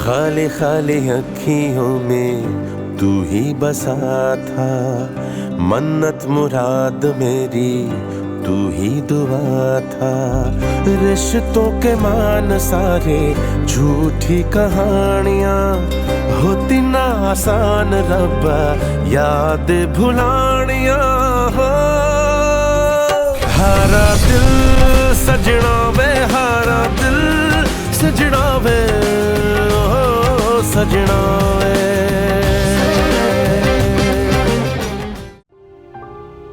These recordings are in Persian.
खाली खाली अखियों में तू ही बसा था, मन्नत मुराद मेरी तू ही दुआ था। रिश्तों के मान सारे झूठी कहानियां, होती ना आसान रब्बा याद भुलानियां। हो हारा दिल सजना वे, हारा दिल सजना वे, ओ सजना वे।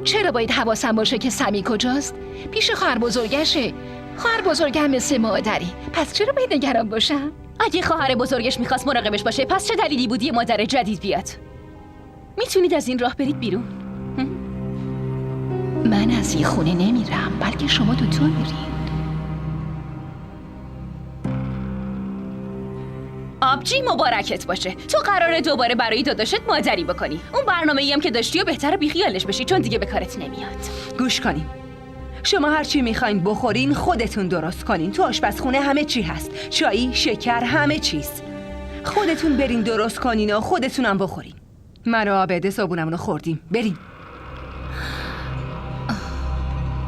چرا باید حواسم باشه که سمی کجاست؟ پیش خواهر بزرگشه. خواهر بزرگم مثل مادری، پس چرا باید نگران باشم؟ اگه خواهر بزرگش میخواست مراقبش باشه، پس چه دلیلی بود یه مادر جدید بیاد؟ میتونید از این راه برید بیرون. من از این خونه نمیرم، بلکه شما دوتا میرید. آبجی مبارکت باشه. تو قراره دوباره برای داداشت مادری بکنی. اون برنامه‌ای هم که داشتی و بهتره بیخیالش بشی، چون دیگه به کارت نمیاد. گوش کنین. شما هر چی میخواین بخورین خودتون درست کنین. تو آشپزخونه همه چی هست. چای، شکر، همه چیز. خودتون برین درست کنین و خودتونم بخورین. من و عابده صابونمونو خوردیم. بریم.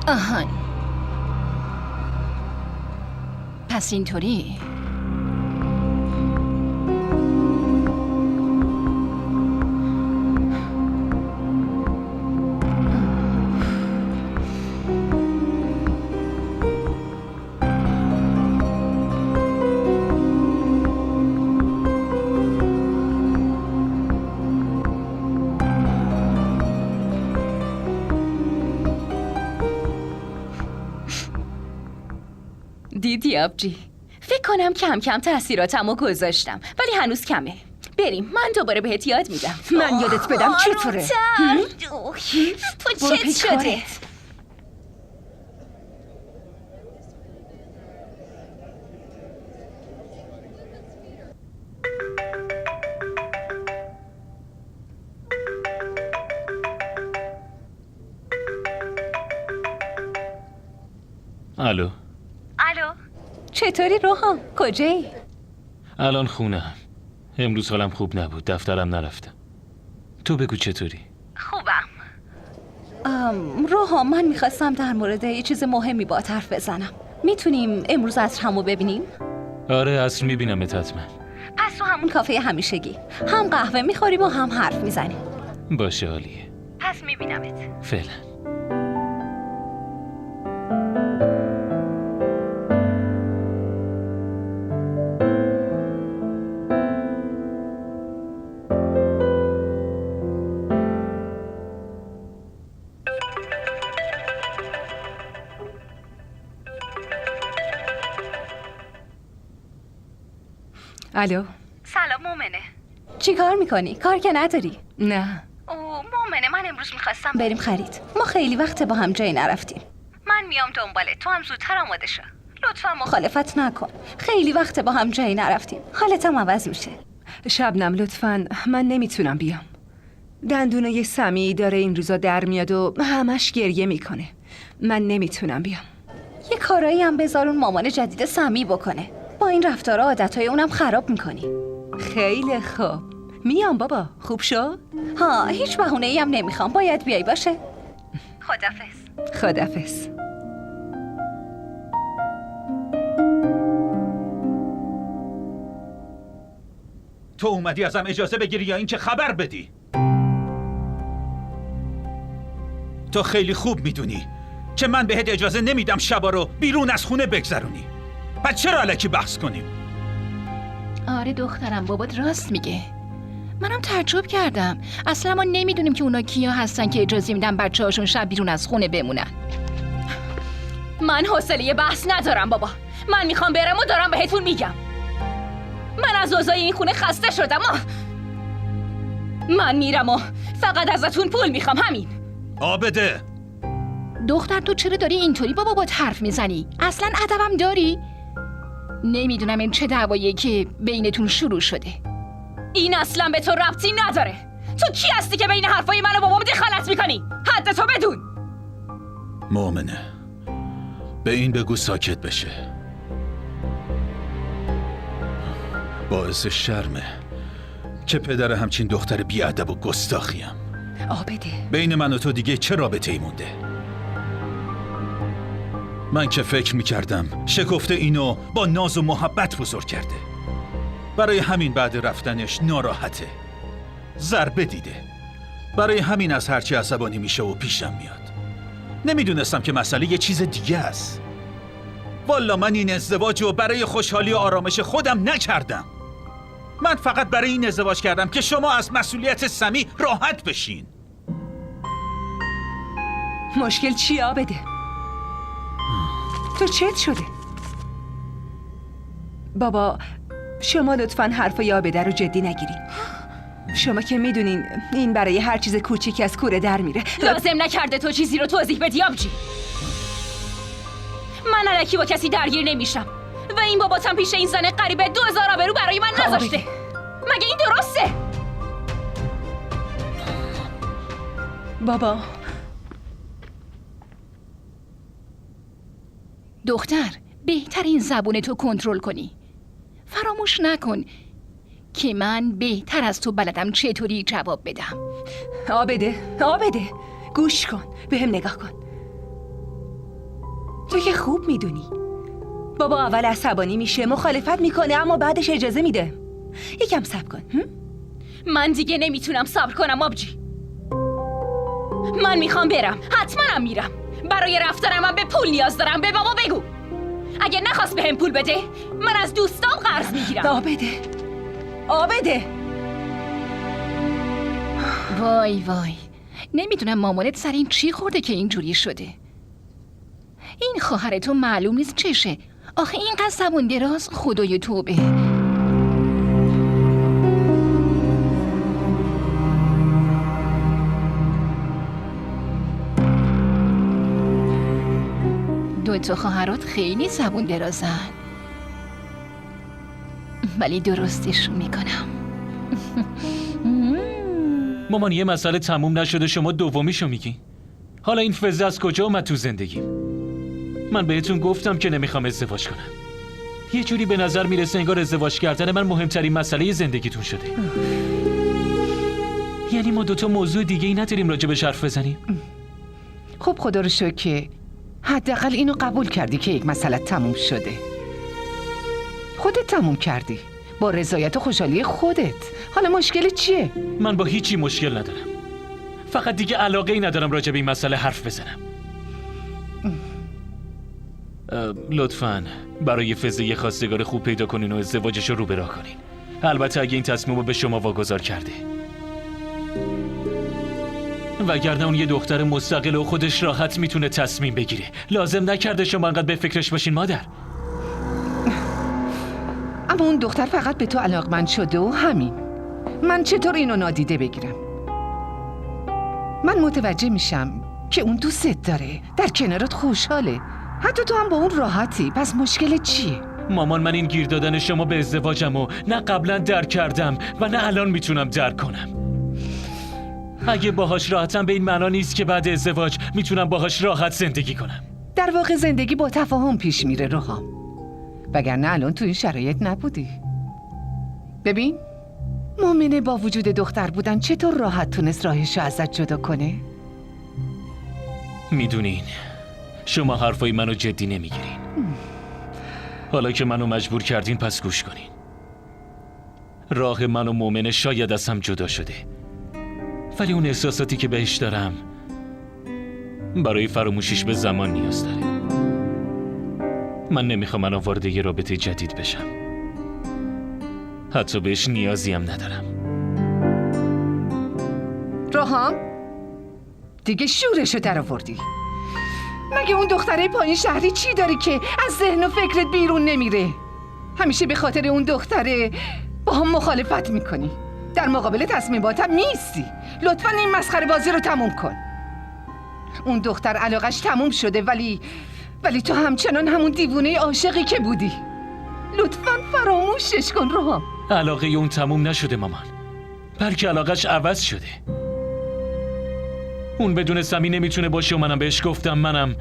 آهان. پس اینطوری؟ دیدی آبجی؟ فکر کنم کم کم تاثیراتمو گذاشتم، ولی هنوز کمه. بریم، من دوباره بهت یاد میدم. من یادت بدم چطوره؟ تو چت شده؟ الو. الو، چطوری روحان؟ کجایی؟ الان خونه‌ام. امروز حالم خوب نبود، دفترم نرفتم. تو بگو چطوری؟ خوبم. روحان، من میخواستم در مورد یه چیز مهمی باهات حرف بزنم. میتونیم امروز عصر همو ببینیم؟ آره، عصر میبینمت حتما. پس تو همون کافه همیشگی هم قهوه میخوریم و هم حرف میزنیم. باشه، عالیه. پس میبینمت. فعلا. الو. سلام مومنه. چی کار میکنی؟ کار که نداری؟ نه. مومنه، من امروز میخواستم بریم خرید. ما خیلی وقت با هم جایی نرفتیم. من میام دنبالت، تو هم زودتر آماده شو. لطفا مخالفت نکن. خیلی وقت با هم جایی نرفتیم. حالتم عوض میشه. شبنم لطفاً، من نمیتونم بیام. دندونه سمی داره این روزا در میاد و همش گریه میکنه. من نمیتونم بیام. یه کارایی هم بذار اون مامان جدید سمی بکنه. با این رفتار عادتهای اونم خراب میکنی. خیلی خوب، میام بابا. خوب شد؟ ها، هیچ بهونه‌ای هم نمیخوام. باید بیای باشه. خدافظ. خدافظ. تو اومدی ازم اجازه بگیری یا اینکه خبر بدی؟ تو خیلی خوب میدونی که من بهت اجازه نمیدم شبا رو بیرون از خونه بگذرونی. پس چرا الکی بحث کنیم؟ آره دخترم، بابات راست میگه. منم تعجب کردم. اصلا ما نمیدونیم که اونا کیا هستن که اجازه میدن بچه‌هاشون شب بیرون از خونه بمونن. من حوصله بحث ندارم بابا. من میخوام برم و دارم بهتون میگم. من از اوضاع این خونه خسته شدم. من میرم و فقط ازتون پول میخوام، همین. عابده، دختر تو چرا داری اینطوری با بابات حرف میزنی؟ اصلا ادبم داری؟ نمیدونم این چه دعواییه که بینتون شروع شده. این اصلا به تو ربطی نداره. تو کی هستی که بین حرفای من و بابام دخالت میکنی؟ حد تو بدون. مؤمنه، به این بگو ساکت بشه. باعث شرمه که پدر همچین دختر بیادب و گستاخیم. عابده، بین من و تو دیگه چه رابطه ای مونده؟ من که فکر میکردم شکفته اینو با ناز و محبت بزرگ کرده، برای همین بعد رفتنش ناراحته، ضربه دیده، برای همین از هرچی عصبانی میشه و پیشم میاد. نمیدونستم که مسئله یه چیز دیگه است. والا من این ازدواج رو برای خوشحالی و آرامش خودم نکردم. من فقط برای این ازدواج کردم که شما از مسئولیت سمی راحت بشین. مشکل چیه عابده؟ تو چت شده؟ بابا شما لطفاً حرفای عابده رو جدی نگیرین. شما که میدونین این برای هر چیز کوچیکی از کوره در میره. لازم نکرده تو چیزی رو توضیح بدی آبجی. من الکی با کسی درگیر نمیشم و این باباتم پیش این زن غریبه 2000 آبرو برای من نذاشته. مگه این درسته؟ بابا دختر، بهترین زبون تو کنترل کنی. فراموش نکن که من بهتر از تو بلدم چطوری جواب بدم. عابده گوش کن، به هم نگاه کن. تو که خوب میدونی بابا اول عصبانی میشه، مخالفت میکنه، اما بعدش اجازه میده. یکم صبر کن. من دیگه نمیتونم صبر کنم آبجی. من میخوام برم، حتما هم میرم. برای رفتنم من به پول نیاز دارم. به بابا بگو اگه نخواست بهم پول بده من از دوستام قرض میگیرم. عابده وای وای، نمیدونم مامانت سر این چی خورده که اینجوری شده. این خواهر تو معلوم نیست چشه. آخه اینقدر زبون دراز، خدای توبه. دوتا خواهرات خیلی زبون درازن، ولی درستشون میکنم. مامان یه مسئله تموم نشده شما دومیشو میگی؟ حالا این فزه از کجا اومد تو زندگیم؟ من بهتون گفتم که نمیخوام ازدواج کنم. یه جوری به نظر میرسه انگار ازدواج کردن من مهمترین مسئله زندگیتون شده. یعنی ما دوتا موضوع دیگه ای نداریم راجبش حرف بزنیم؟ خب خدا رو شکر که حداقل اینو قبول کردی که یک مسئله تموم شده. خودت تموم کردی با رضایت و خوشحالی خودت. حالا مشکل چیه؟ من با هیچی مشکل ندارم، فقط دیگه علاقه ای ندارم راجب این مسئله حرف بزنم. لطفاً برای فزه یه خواستگار خوب پیدا کنین و ازدواجش رو به راه کنین. البته اگه این تصمیم رو به شما واگذار کرده، وگرنه اون یه دختر مستقل و خودش راحت میتونه تصمیم بگیره. لازم نکرده شما انقدر به فکرش باشین مادر. اما اون دختر فقط به تو علاقمند شده و همین. من چطور اینو نادیده بگیرم؟ من متوجه میشم که اون دوستت داره، در کنارت خوشحاله، حتی تو هم با اون راحتی. پس مشکل چیه؟ مامان من این گیر دادن شما به ازدواجمو نه قبلا درک کردم و نه الان میتونم درک کنم. اگه باهاش راحتم به این معنا نیست که بعد ازدواج میتونم باهاش راحت زندگی کنم. در واقع زندگی با تفاهم پیش میره روحام، وگرنه الان تو این شرایط نبودی. ببین مؤمنه با وجود دختر بودن چطور راحت تونست راهشو ازت جدا کنه؟ میدونین شما حرفای منو جدی نمیگیرین. حالا که منو مجبور کردین پس گوش کنین. راه من و مؤمنه شاید از هم جدا شده، ولی اون احساساتی که بهش دارم برای فراموشیش به زمان نیاز داره. من نمیخوام الان وارد یه رابطه جدید بشم، حتی بهش نیازی هم ندارم. روحام دیگه شورشو در آوردی. مگه اون دختره پایین شهری چی داری که از ذهن و فکرت بیرون نمیره؟ همیشه به خاطر اون دختره با هم مخالفت میکنی، در مقابل تصمیماتم نیستی. لطفاً این مسخره بازی رو تموم کن. اون دختر علاقش تموم شده، ولی تو همچنان همون دیوونه عاشقی که بودی. لطفاً فراموشش کن روحام. علاقه اون تموم نشده مامان، بلکه علاقش عوض شده. اون بدون سمی نمیتونه باشه و منم بهش گفتم منم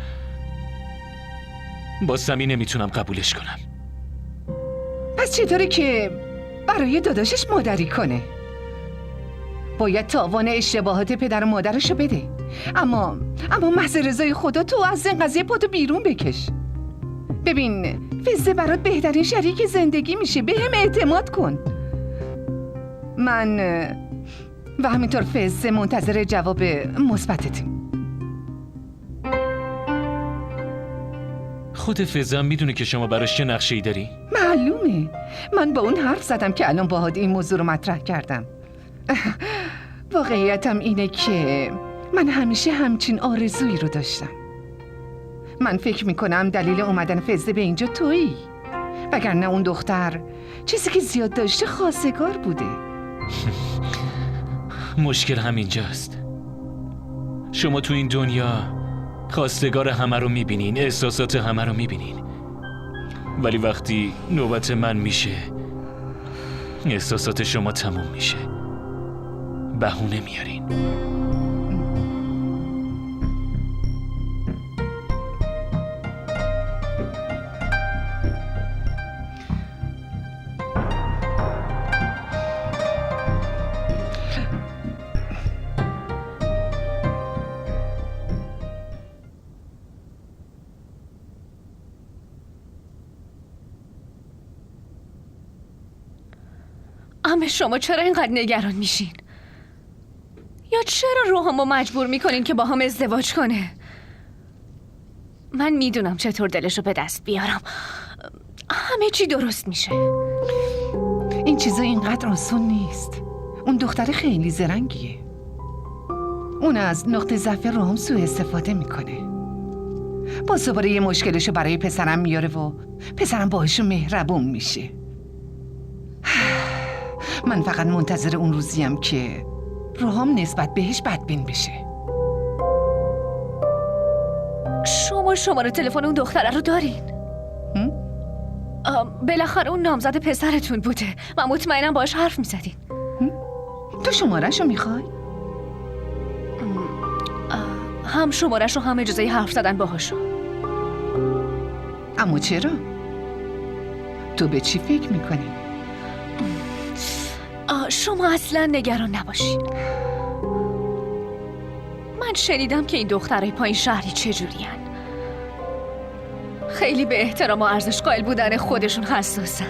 با سمی نمیتونم قبولش کنم. پس چطوری که برای داداشش مادری کنه. باید تاوان اشتباهات پدر و مادرشو بده. اما محض رضای خدا تو از این قضیه پاتو بیرون بکش. ببین فزه برات بهترین شریک زندگی میشه، به هم اعتماد کن. من و همینطور فزه منتظر جواب مثبتتیم. خود فزه هم میدونه که شما براش چه نقشه‌ای داری؟ معلومه. من با اون حرف زدم که الان باهات این موضوع رو مطرح کردم. واقعیتم اینه که من همیشه همچین آرزویی رو داشتم. من فکر میکنم دلیل اومدن فزه به اینجا تویی، وگرنه اون دختر چیزی که زیاد داشته خواستگار بوده. مشکل همینجاست. شما تو این دنیا خواستگار همه رو میبینین، احساسات همه رو میبینین، ولی وقتی نوبت من میشه احساسات شما تموم میشه، بهونه میارین. اما شما چرا اینقدر نگران میشین؟ یا چرا روحمو مجبور میکنین که با هم ازدواج کنه؟ من میدونم چطور دلشو به دست بیارم. همه چی درست میشه. این چیزا اینقدر آسون نیست. اون دختر خیلی زرنگیه. اون از نقطه ضعف روحم سوء استفاده میکنه. باز دوباره یه مشکلشو برای پسرم میاره و پسرم باهاشو مهربون میشه. من فقط منتظر اون روزیم که روحام نسبت بهش بدبین بشه. شما شماره تلفن اون دختره رو دارین؟ بالاخره اون نامزد پسرتون بوده و مطمئنم باهاش حرف میزدین. تو شماره‌شو میخوای؟ هم شماره‌شو هم اجازه حرف زدن باهاشو. اما چرا؟ تو به چی فکر میکنی؟ شما اصلا نگران نباشین. من شنیدم که این دخترای پایین شهری چجورین. خیلی به احترام و ارزش قائل بودن خودشون حساسن.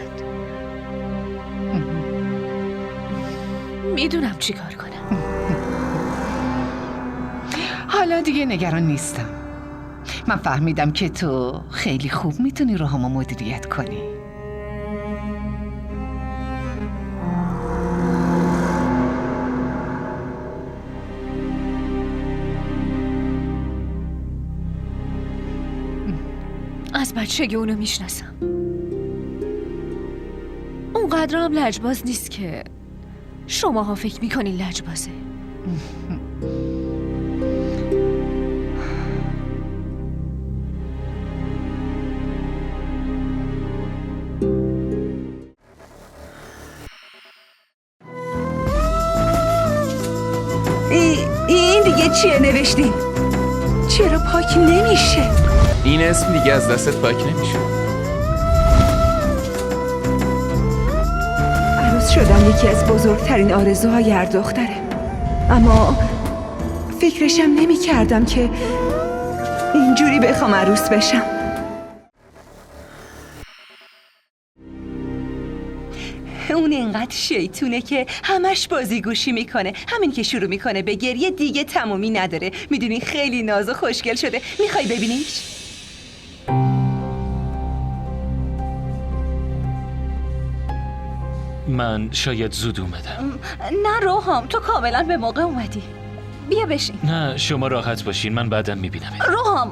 میدونم چی کار کنم. حالا دیگه نگران نیستم. من فهمیدم که تو خیلی خوب میتونی روحامو مدیریت کنی. از بچگی اونو میشناسم. اونقدر هم لجباز نیست که شماها فکر میکنین لجبازه. این دیگه چیه نوشتین؟ چرا پاک نمیشه؟ این اسم دیگه از دستت پاک نمیشه. عروس شدن یکی از بزرگترین آرزوهای هر دختره، اما فکرشم نمی کردم که اینجوری بخوام عروس بشم. اون اینقدر شیطونه که همش بازیگوشی میکنه. همین که شروع میکنه به گریه دیگه تمومی نداره. میدونی خیلی ناز و خوشگل شده. میخوای ببینیش؟ من شاید زود اومدم. نه روحام، تو کاملا به موقع اومدی. بیا بشین. نه شما راحت باشین، من بعدم میبینم. روحام،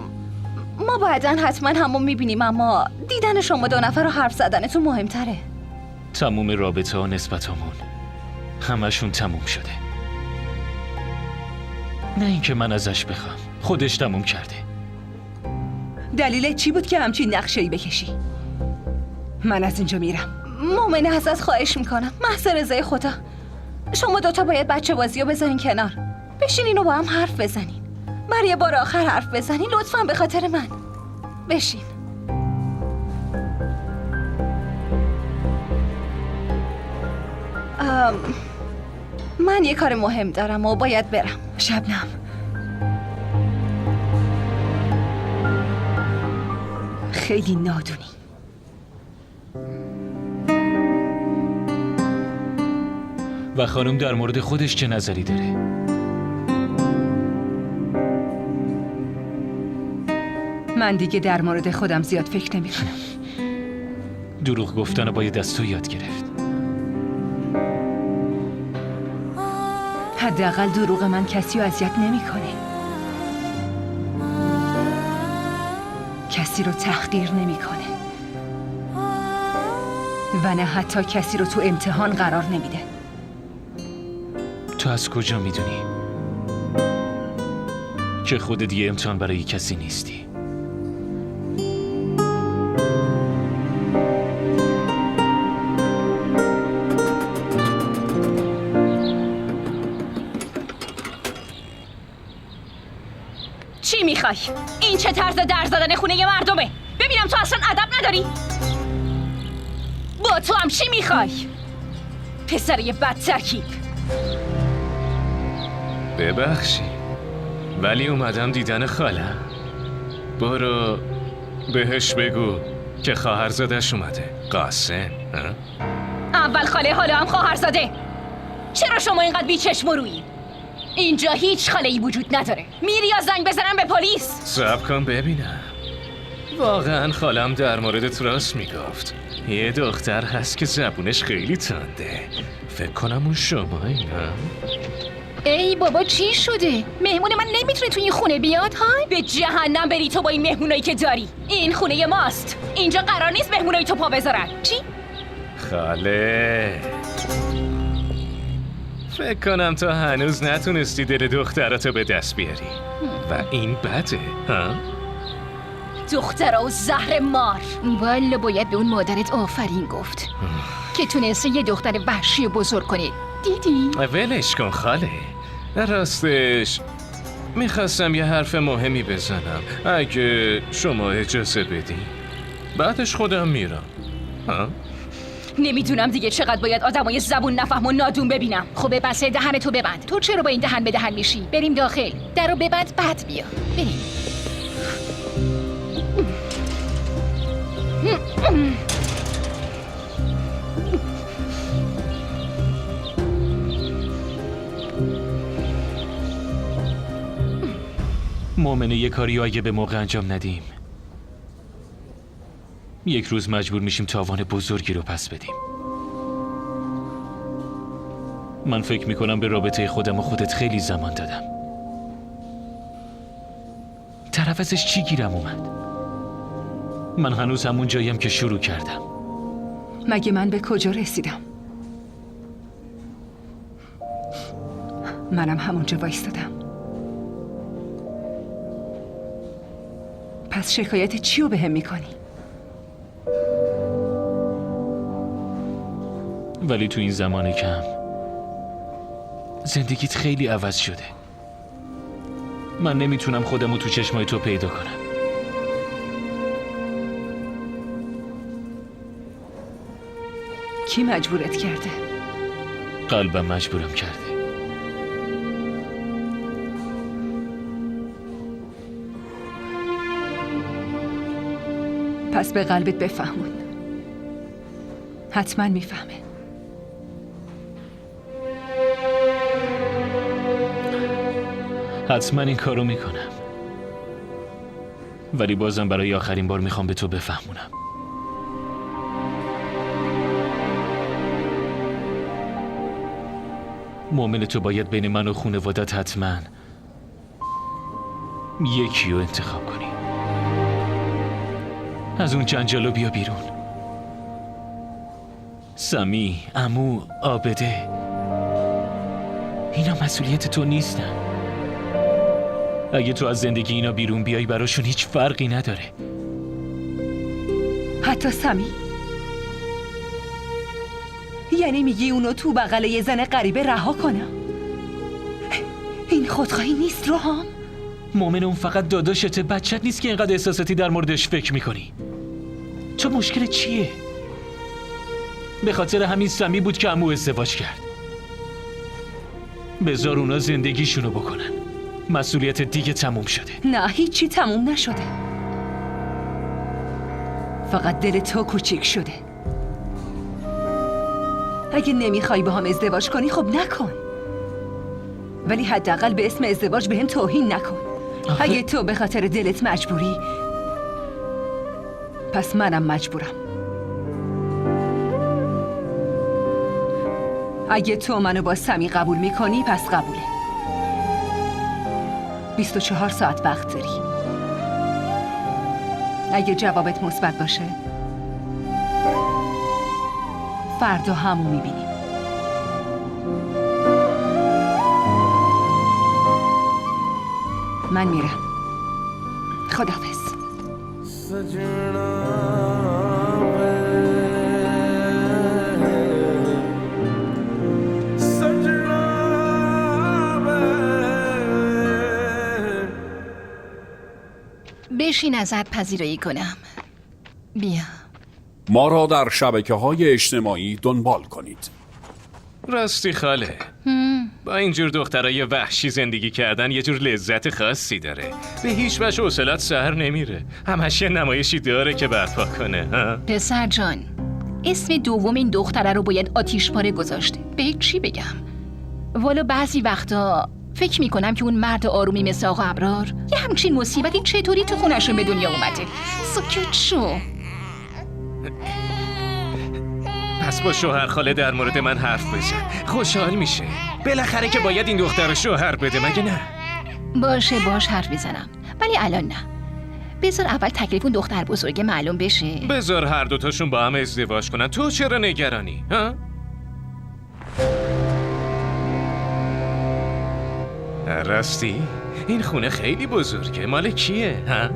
ما بعداً حتما همون میبینیم، اما دیدن شما دو نفر و حرف زدنتون مهمتره. تموم رابطه ها نسبتامون همشون تموم شده. نه اینکه من ازش بخوام، خودش تموم کرده. دلیل چی بود که همچین نقشه‌ای بکشی؟ من از اینجا میرم. مومنه ازت خواهش میکنم، محض رضای خدا. شما دوتا باید بچه بازی رو بذارین کنار، بشینین و با هم حرف بزنین. برای بار آخر حرف بزنین لطفاً، به خاطر من. بشین. من یه کار مهم دارم و باید برم. شبنم، خیلی نادونی. و خانم در مورد خودش چه نظری داره؟ من دیگه در مورد خودم زیاد فکر نمی کنم. دروغ گفتن رو باید از تو یاد گرفت. حداقل دروغ من کسی رو اذیت نمیکنه. کسی رو تحقیر نمیکنه. و نه حتی کسی رو تو امتحان قرار نمیده. تو از کجا میدونی که خودت یه امتحان برای کسی نیستی؟ چی میخوای؟ این چه طرز در زدن خونه مردمه؟ ببینم تو اصلا ادب نداری؟ با تو هم چی میخوای؟ پسر بد ترکیب. ببخشی ولی اومدم دیدن خاله. برو بهش بگو که خواهرزادش اومده. قاسم. اول خاله حالا هم خواهرزاده. چرا شما اینقدر بیچشم و رویی؟ اینجا هیچ خاله‌ای وجود نداره. میری یا زنگ بزنم به پلیس؟ صبر کن ببینم. واقعا خالم در موردت راست میگفت. یه دختر هست که زبونش خیلی تنده. فکر کنم اون شمایی، نه؟ ای بابا چی شده؟ مهمون من نمیتونه تو این خونه بیاد ها؟ به جهنم بری تو با این مهمونایی که داری. این خونه ماست. اینجا قرار نیست مهمونایی تو پا بذارن. چی؟ خاله فکر کنم تا هنوز نتونستی دل دختراتو به دست بیاری و این بده، ها؟ دخترا و زهر مار. والا باید به اون مادرت آفرین گفت که تونسته یه دختر وحشی بزرگ کنه. دیدی؟ ولش کن خاله. راستش میخواستم یه حرف مهمی بزنم اگه شما اجازه بدی. بعدش خودم میرم، ها؟ نمیدونم دیگه چقدر باید آدمای زبون نفهم و نادون ببینم. خب بس دهنتو ببند. تو چرا با این دهن به دهن میشی؟ بریم داخل. درو ببند بعد بیا. بریم. مؤمنه یه کاری اگه به موقع انجام ندیم یک روز مجبور میشیم تاوان بزرگی رو پس بدیم. من فکر میکنم به رابطه خودم و خودت خیلی زمان دادم. طرف ازش چی گیرم اومد؟ من هنوز همون جاییم که شروع کردم. مگه من به کجا رسیدم؟ منم همونجا وایستادم. پس شکایت چی رو به هم میکنی؟ ولی تو این زمان کم زندگیت خیلی عوض شده. من نمیتونم خودم رو تو چشمای تو پیدا کنم. کی مجبورت کرده؟ قلبم مجبورم کرده. پس به قلبت بفهمون. حتما میفهمه. حتما این کارو میکنم. ولی بازم برای آخرین بار میخوام به تو بفهمونم. مؤمن تو باید بین من و خانوادت حتما یکی رو انتخاب کنی. از اون جنجالو بیا بیرون. سمی، عمو، عابده، اینا مسئولیت تو نیستن. اگه تو از زندگی اینا بیرون بیای براشون هیچ فرقی نداره. حتی سمی؟ یعنی میگی اونو تو بغل یه زن غریبه رها کنم؟ این خودخواهی نیست روحام؟ مؤمن اون فقط داداشته، بچت نیست که اینقدر احساساتی در موردش فکر میکنی. تو مشکل چیه؟ به خاطر همین سمی بود که عمو ازدواج کرد. بذار اونا زندگیشونو بکنن. مسئولیت دیگه تموم شده. نه هیچی تموم نشده. فقط دل تو کوچیک شده. اگه نمیخوای با هم ازدواج کنی خب نکن، ولی حداقل به اسم ازدواج به هم توهین نکن. اگه تو به خاطر دلت مجبوری، پس منم مجبورم. اگه تو منو با سمی قبول میکنی پس قبوله. 24 ساعت وقت داری. اگه جوابت مثبت باشه فردا همو میبینیم. من میرم. خداحافظ. بشین ازت پذیرایی کنم. بیا. ما را در شبکه‌های اجتماعی دنبال کنید. راستی خاله، با اینجور دخترای وحشی زندگی کردن یه جور لذت خاصی داره. به هیچ وجه حوصله‌ات سر نمیره. همش یه نمایشی داره که برپا کنه. ها؟ پسر جان، اسم دوم این دختره رو باید آتیشپاره گذاشته. به چی بگم؟ والا بعضی وقتا فکر میکنم که اون مرد آرومی مثل آقا ابرار یه همچین مصیبتی چطوری تو خونشون به دنیا اومده. سکوت شو. پس با شوهر خاله در مورد من حرف بزن. خوشحال میشه. بالاخره که باید این دختر رو شوهر بده، مگه نه؟ باش حرف میزنم، ولی الان نه. بذار اول تکلیف اون دختر بزرگ معلوم بشه. بذار هر دوتاشون با هم ازدواج کنن. تو چرا نگرانی؟ ها؟ راستی این خونه خیلی بزرگه. مال کیه؟ ها؟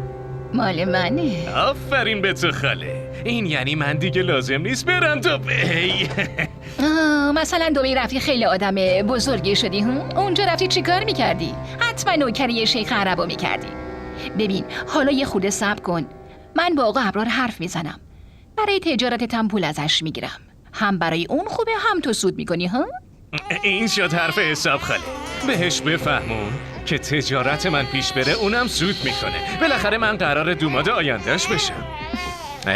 مال منه. آفرین به تو خاله. این یعنی من دیگه لازم نیست برم دبی. مثلا دبی رفتی خیلی آدم بزرگی شدی اونجا رفتی چی کار میکردی؟ حتما نوکری شیخ عربو میکردی. ببین حالا یه خورده صبر کن. من با آقا ابرار حرف میزنم. برای تجارتتم پول ازش میگیرم. هم برای اون خوبه هم تو سود میکنی ها؟ این شد حرف حساب خاله. بهش بفهمون که تجارت من پیش بره اونم سود میکنه. بالاخره من قرار دوماد آیندهش بشم.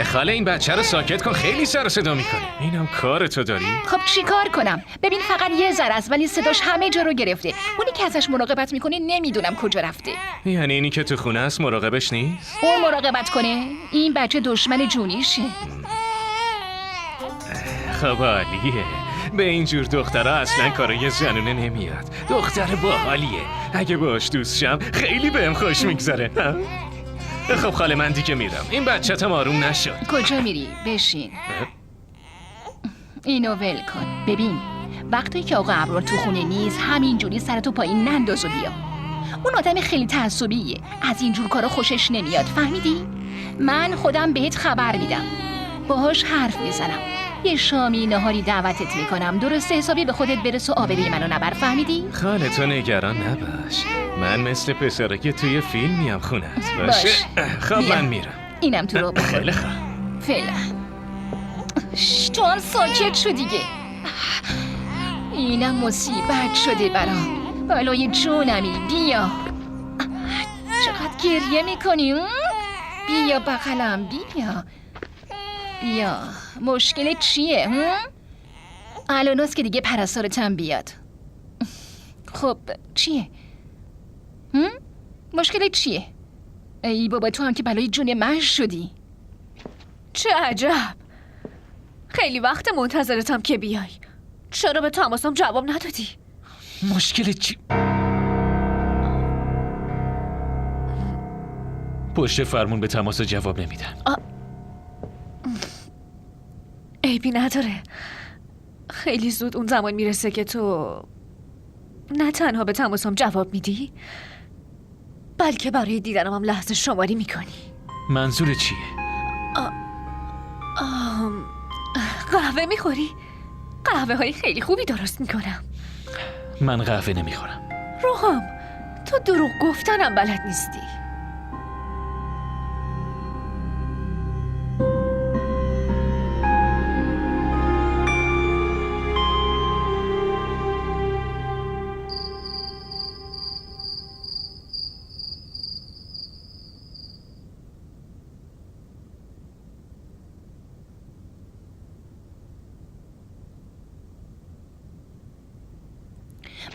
خاله این بچه رو ساکت کن، خیلی سر و صدا میکنه. اینم کار تو داری؟ خب چی کار کنم؟ ببین فقط یه ذره است ولی صداش همه جا رو گرفته. اونی که ازش مراقبت میکنه نمیدونم کجا رفته. یعنی اینی که تو خونه است مراقبش نیست؟ اون مراقبت کنه؟ این بچه دشمن جونیشه. خب عالیه. به اینجور دخترها اصلا کارای زنونه نمیاد. دختر باحالیه. اگه باش دوست شم خیلی بهم خوش میگذره. خب خاله من دیگه میرم. این بچه‌تم آروم نشد. کجا میری؟ بشین. اینو ول کن. ببین وقتی که آقا ابرار تو خونه نیست همینجوری سرتو پایین ننداز و بیا. اون آدم خیلی تعصبیه. از اینجور کارا خوشش نمیاد. فهمیدی؟ من خودم بهت خبر میدم. باهاش حرف میزنم. یه شامی نهاری دعوتت میکنم. درست حسابی به خودت برس و آبروی منو نبر. فهمیدی؟ خاله تو نگران نباش. من مثل پسره که توی فیلمیم خونت باشه. خب من میرم. اینم تو رو بخور. خیلی خوب. فعلا. تو هم ساکت شو دیگه. اینم مصیبت شده برام. بالای جونمی. بیا. چقدر گریه میکنی؟ بیا بغلم. بیا. مشکل چیه؟ الان است که دیگه پرستارتم بیاد. خب چیه؟ مشکل چیه؟ ای بابا تو هم که بلای جون من شدی. چه عجب. خیلی وقت منتظرتم که بیای. چرا به تماسم جواب ندادی؟ مشکل چی؟ پشت فرمون به تماس جواب نمیدن. عیبی نداره. خیلی زود اون زمان میرسه که تو نه تنها به تماسم جواب میدی بلکه برای دیدنم هم لحظه شماری میکنی. منظور چیه؟ قهوه میخوری؟ قهوه های خیلی خوبی درست میکنم. من قهوه نمیخورم. روحام تو دروغ گفتنم بلد نیستی.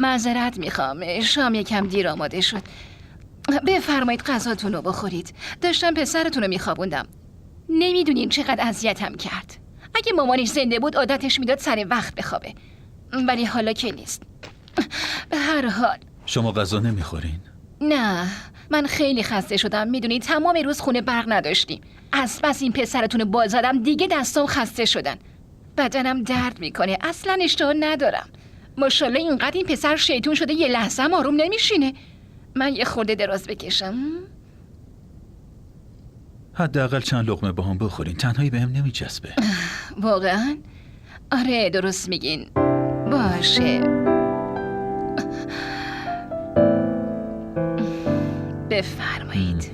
معذرت میخوام، شام یکم دیر آماده شد. بفرمایید غذاتون رو بخورید. داشتم پسرتون رو میخوابوندم. نمیدونین چقدر اذیتم کرد. اگه مامانش زنده بود عادتش میداد سر وقت بخوابه، ولی حالا که نیست. به هر حال شما غذا نمیخورین؟ نه، من خیلی خسته شدم. میدونی تمام روز خونه برق نداشتیم. از بس این پسرتون رو باز زدم دیگه دستام خسته شدن. بدنم درد میکنه، اصلا اشتها ندارم. ماشاءالله اینقدر این پسر شیطون شده یه لحظه هم آروم نمیشینه. من یه خورده دراز بکشم. حداقل چند لقمه با هم بخورین، تنهایی بهم نمیچسبه. واقعا؟ آره درست میگین. باشه. بفرمایید.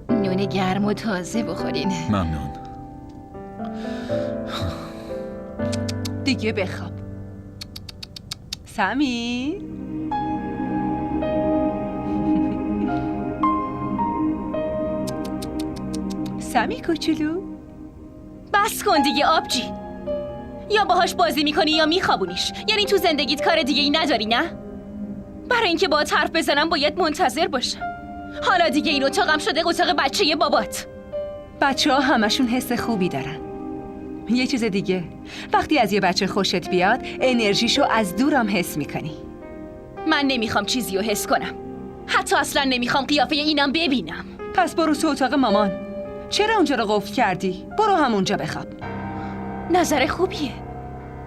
نون گرم و تازه بخورین. ممنون. دیگه بخواب. سمی؟ سمی کوچولو؟ بس کن دیگه آبجی. یا باهاش بازی میکنی یا میخوابونیش. یعنی تو زندگیت کار دیگه ای نداری نه؟ برای اینکه باهات حرف بزنم باید منتظر باشم. حالا دیگه این اتاقم شده اتاق بچه بابات. بچه ها همشون حس خوبی دارن. یه چیز دیگه، وقتی از یه بچه خوشت بیاد انرژیشو از دورم حس میکنی. من نمیخوام چیزی رو حس کنم. حتی اصلا نمیخوام قیافه اینم ببینم. پس برو تو اتاق مامان. چرا اونجا رو قفل کردی؟ برو همونجا بخواب. نظر خوبیه.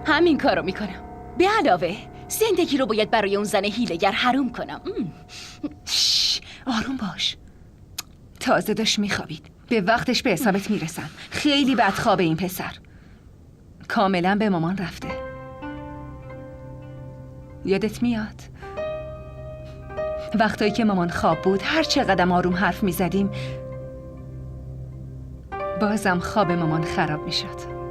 همین کارو میکنم. به علاوه زندگی رو باید برای اون زن هیله‌گر حروم کنم. آروم باش. تازه داشت میخوابید. به وقتش به حسابت میرسم. خیلی بدخوابه این پسر. کاملا به مامان رفته. یادت میاد وقتایی که مامان خواب بود هر چقدر آروم حرف میزدیم بازم خواب مامان خراب میشد.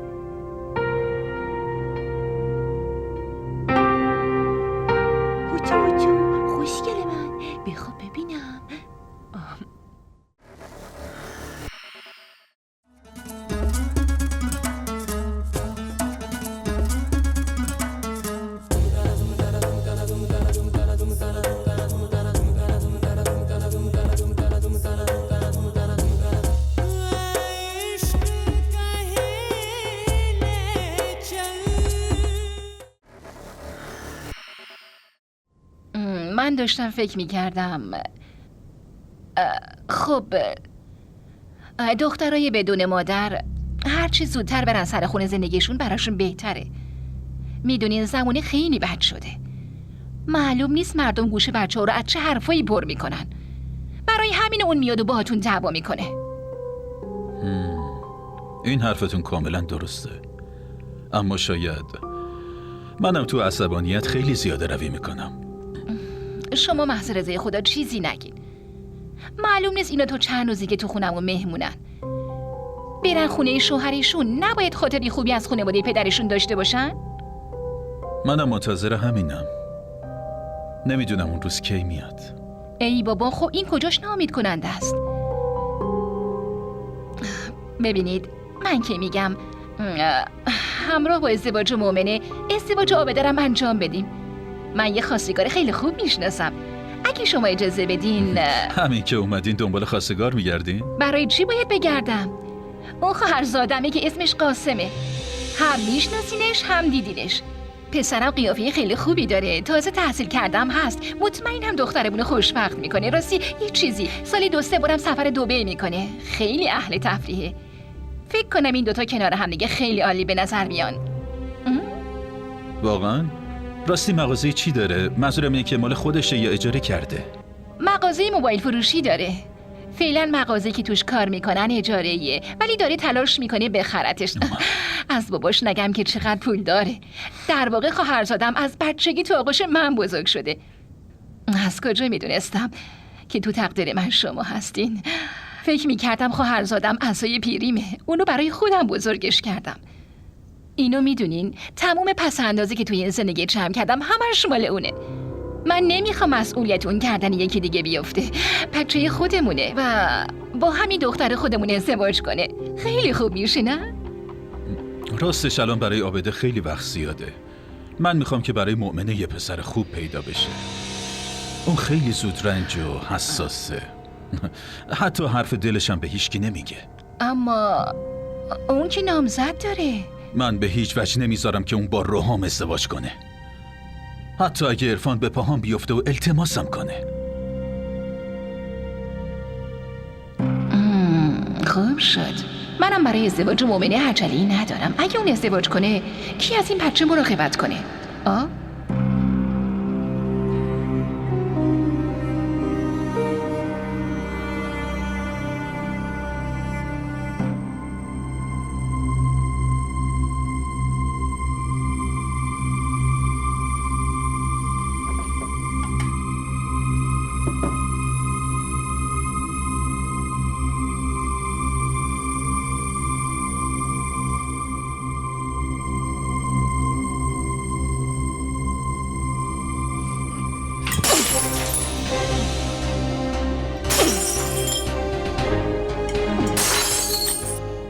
خوشگل من بخواب ببینم. من داشتم فکر میکردم خب دخترای بدون مادر هرچی زودتر برن سر خونه زندگیشون براشون بهتره. میدونین زمونه خیلی بد شده. معلوم نیست مردم گوش بچه ها رو از چه حرفایی پر میکنن. برای همین اون میاد و باهاتون دعوا میکنه. این حرفتون کاملا درسته، اما شاید منم تو عصبانیت خیلی زیاده روی میکنم. شما محض رضای خدا چیزی نگین. معلوم نیست اینا تو چند روزی که تو خونمون مهمونن. برن خونه شوهرشون، نباید خاطری خوبی از خانواده پدرشون داشته باشن؟ منم منتظر همینم. نمیدونم اون روز کی میاد. ای بابا، خب این کجاش ناامید کننده است؟ ببینید من که میگم همراه با ازدواج مؤمنه ازدواج عابدرم انجام بدیم. من یه خواستگار خیلی خوب میشناسم. اگه شما اجازه بدین. همین که اومدین دنبال خواستگار میگردین؟ برای چی باید بگردم؟ اون خواهرزادمه که اسمش قاسمه. هم میشناسینش هم دیدینش. پسرم قیافه خیلی خوبی داره، تازه تحصیل کردم هست. مطمئنم دخترمونو خوشبخت میکنه. راستی یه چیزی سالی 2-3 بارم سفر دبی میکنه. خیلی اهل تفریحه. فکر کنم این دوتا کنار هم دیگه خیلی عالی به نظر میان. واقعا؟ راستی مغازه چی داره؟ منظورم اینه که مال خودشه یا اجاره کرده؟ مغازه موبایل فروشی داره. فعلا مغازه که توش کار میکنن اجاره‌ایه، ولی داره تلاش میکنه بخرتش. از باباش نگم که چقدر پول داره. در واقع خواهرزادم از بچگی تو آغوش من بزرگ شده. از کجا میدونستم که تو تقدیر من شما هستین؟ فکر میکردم خواهرزادم عصای پیریمه. اونو برای خودم بزرگش کردم. اینو میدونین تمام پس‌اندازی که توی این زندگی جمع کردم همش مال اونه. من نمیخوام مسئولیت اون گردن یکی دیگه بیفته. بچه خودمونه و با همین دختر خودمون ازدواج کنه. خیلی خوب میشه نه؟ راستش الان برای عابده خیلی وقت زیاده. من میخوام که برای مؤمنه یه پسر خوب پیدا بشه. اون خیلی زود رنج و حساسه. حتی حرف دلشم به هیچکی نمیگه. اما اون که نامزد داره. من به هیچ وجه نمیذارم که اون با روحام ازدواج کنه. حتی اگه عرفان به پاهام بیفته و التماسم کنه. خوب شد. منم برای ازدواج مؤمنه عجله‌ای ندارم. اگه اون ازدواج کنه کی از این بچه مراقبت کنه؟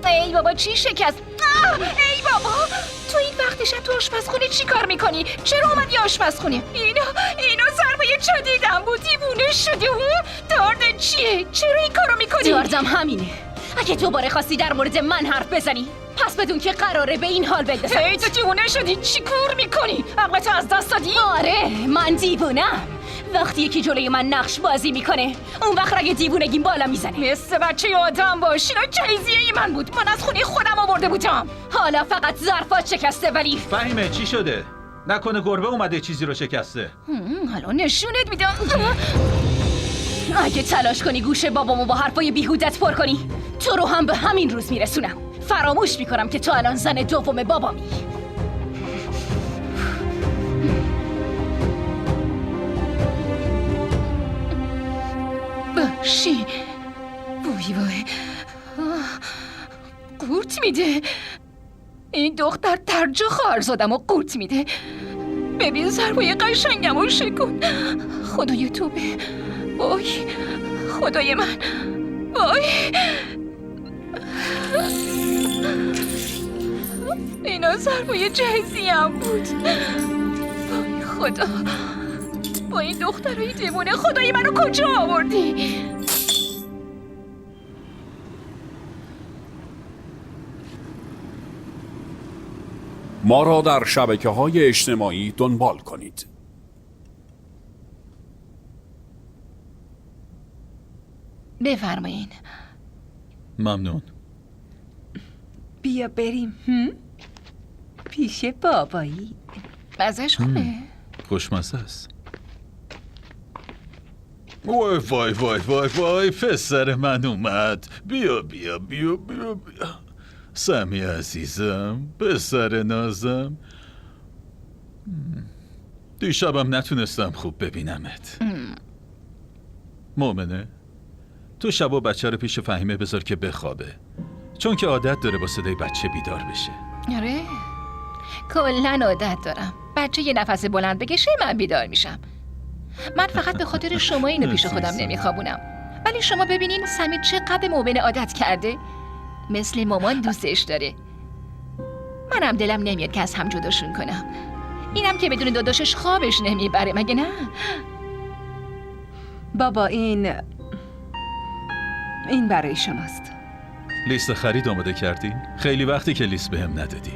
ای بابا چی شکست؟ ای بابا تو این وقت شب تو آشپزخونه چی کار میکنی؟ چرا اومدی آشپزخونه؟ اینو ضربه جدیدم بود. دیوونه شدی؟ دارد چیه؟ چرا این کارو میکنی؟ داردم همینه. اگه دوباره خواستی در مورد من حرف بزنی پس بدون که قراره به این حال بندازم. ای تو دیوونه شدی؟ چی کار میکنی؟ عقلتو از دست دادی؟ آره من دیوونم. وقتی یکی جلوی من نقش بازی میکنه اون وقت رگ دیوونگیم بالا میزنه. مثل بچه آدم باش. اینا جایزیه من بود. من از خونه خودم آورده بودم. حالا فقط ظرفات شکسته. ولی فهیمه چی شده؟ نکنه گربه اومده چیزی رو شکسته؟ حالا نشونت میدم. اگه تلاش کنی گوشه بابامو با حرفای بیهودت پر کنی تو رو هم به همین روز میرسونم. فراموش میکنم که تو الان زن دوم بابامی. بخشی وای قورت میده. این دختر درجا خواهرزادم و قورت میده. ببین ضربای قشنگم و شکن. خدای توبه. وای خدای من. وای اینا ضربای جهزیم بود. وای خدا با این دخترای دیوونه خدای منو کجا آوردی؟ ما را در شبکه‌های اجتماعی دنبال کنید. بفرمایین. ممنون. بیا بریم. پیش بابایی. مزهش خوبه. خوشمزه است. وای وای وای وای وای پسر من اومد. بیا بیا بیا بیا بیا. سمی عزیزم، پسر نازم. دیشبم نتونستم خوب ببینمت. مؤمنه تو شبا بچه رو پیش فهیمه بذار که بخوابه، چون که عادت داره با صدای بچه بیدار بشه. آره کلن عادت دارم. بچه یه نفس بلند بکشه من بیدار میشم. من فقط به خاطر شما اینو پیش خودم نمیخوابونم. ولی شما ببینین سمی چقدر مؤمنه عادت کرده. مثل مامان دوستش داره. منم دلم نمیاد که از هم جداشون کنم. اینم که بدون داداشش خوابش نمیبره مگه نه؟ بابا این برای شماست. لیست خرید آماده کردی؟ خیلی وقتی که لیست بهم ندادی.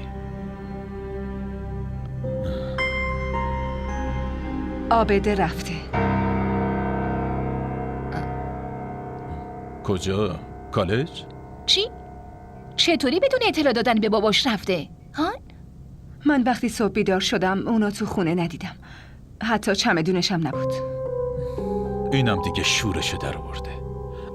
عابده رفته. کجا؟ کالج؟ چی؟ چطوری بدون اطلاع دادن به باباش رفته؟ ها؟ من وقتی صبح بیدار شدم اونا تو خونه ندیدم. حتی چمدونشم نبود. اینم دیگه شورشو در آورده.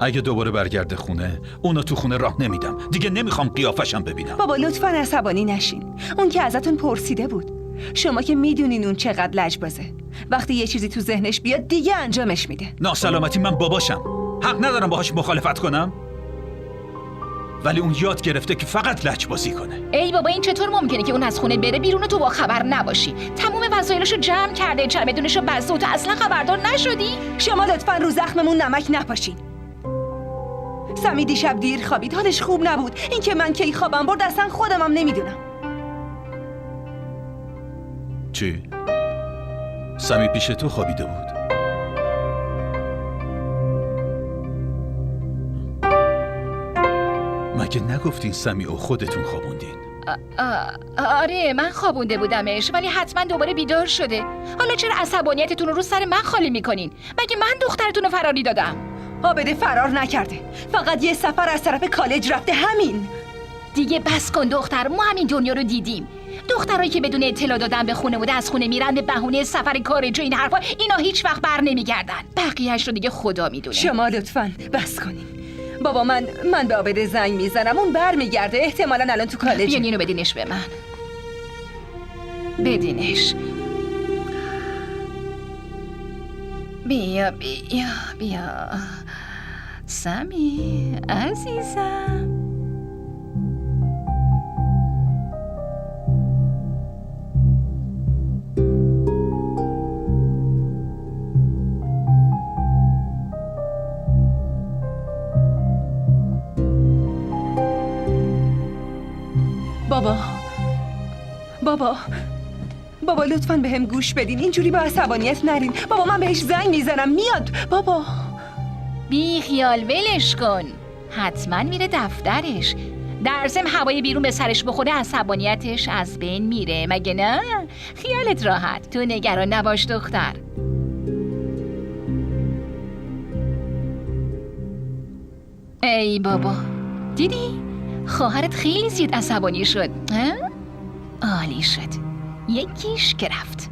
اگه دوباره برگرده خونه اونا تو خونه راه نمیدم. دیگه نمیخوام قیافشم ببینم. بابا لطفاً عصبانی نشین. اون که ازتون پرسیده بود. شما که میدونین اون چقدر لجبازه. وقتی یه چیزی تو ذهنش بیاد دیگه انجامش میده. ناسلامتی من باباشم. حق ندارم باهاش مخالفت کنم. ولی اون یاد گرفته که فقط لجبازی کنه. ای بابا این چطور ممکنه که اون از خونه بره بیرون و تو با خبر نباشی؟ تمام وسایلشو جمع کرده، چمدونشو بسته و تو اصلا خبردار نشدی؟ شما لطفاً رو زخممون نمک نپاشین. سمی دیشب دیر خوابید، حالش خوب نبود. این که من کی خوابم برد اصلا خودمم نمیدونم. چی؟ سمی پیش تو خوابیده بود؟ مگه نگفتین سمی و خودتون خوابوندین؟ آره من خوابونده بودمش، ولی حتما دوباره بیدار شده. حالا چرا عصبانیتتون رو سر من خالی میکنین؟ مگه من دخترتون رو فراری دادم؟ عابده فرار نکرده، فقط یه سفر از طرف کالج رفته، همین. دیگه بس کن دختر، ما همین دنیا رو دیدیم. دخترایی که بدون اطلاع دادن به خونه بوده از خونه میرن به بهونه سفر کارج و این حرفا، اینا هیچ وقت بر نمیگردن. بقیه‌اش رو دیگه خدا میدونه. شما لطفاً بس کنین. بابا من به عابده زنگ میزنم، اون برمیگرده، احتمالاً الان تو کالج. بیان اینو بدینش به من. بدینش. بیا بیا بیا سمی عزیزم. بابا لطفاً به هم گوش بدین، اینجوری با عصبانیت نرین. بابا من بهش زنگ میزنم میاد. بابا بی خیال ولش کن، حتما میره دفترش. در ضمن هوای بیرون به سرش بخوره عصبانیتش از بین میره، مگه نه؟ خیالت راحت، تو نگران نباش دختر. ای بابا دیدی؟ خواهرت خیلی زیاد عصبانی شد. عالی شد، یکیش که رفت،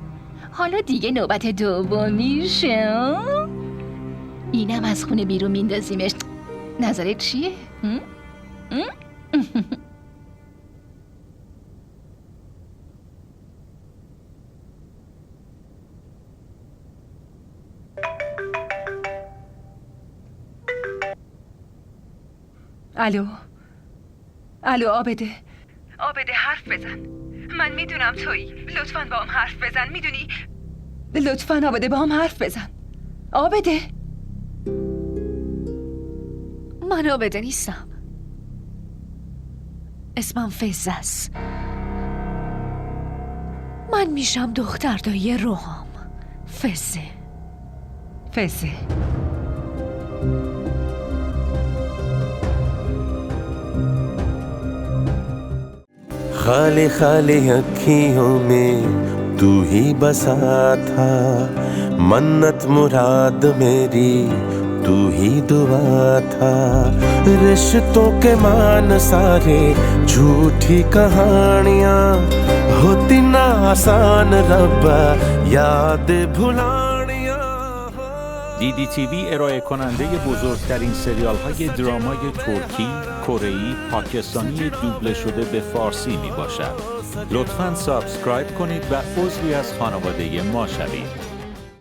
حالا دیگه نوبت دومیشه. اینم از خونه بیرون میندازیمش. نظرت چیه؟ الو عابده حرف بزن. من میدونم تویی، لطفاً با هم حرف بزن. میدونی لطفاً عابده با هم حرف بزن. عابده من عابده نیستم، اسمم فزه است. من میشم دختر دایی روحام. فزه खाली खाली अखियों में तू ही बसा था, मन्नत मुराद मेरी तू ही दुआ था। रिश्तों के मान सारे झूठी कहानियाँ, होती ना आसान रब्बा याद भुलानियाँ। DDTV ارائه کننده بزرگترین سریال های درامای ترکی، کره‌ای، پاکستانی دوبله شده به فارسی می باشد. لطفاً سابسکرایب کنید و عضوی از خانواده ما شوید.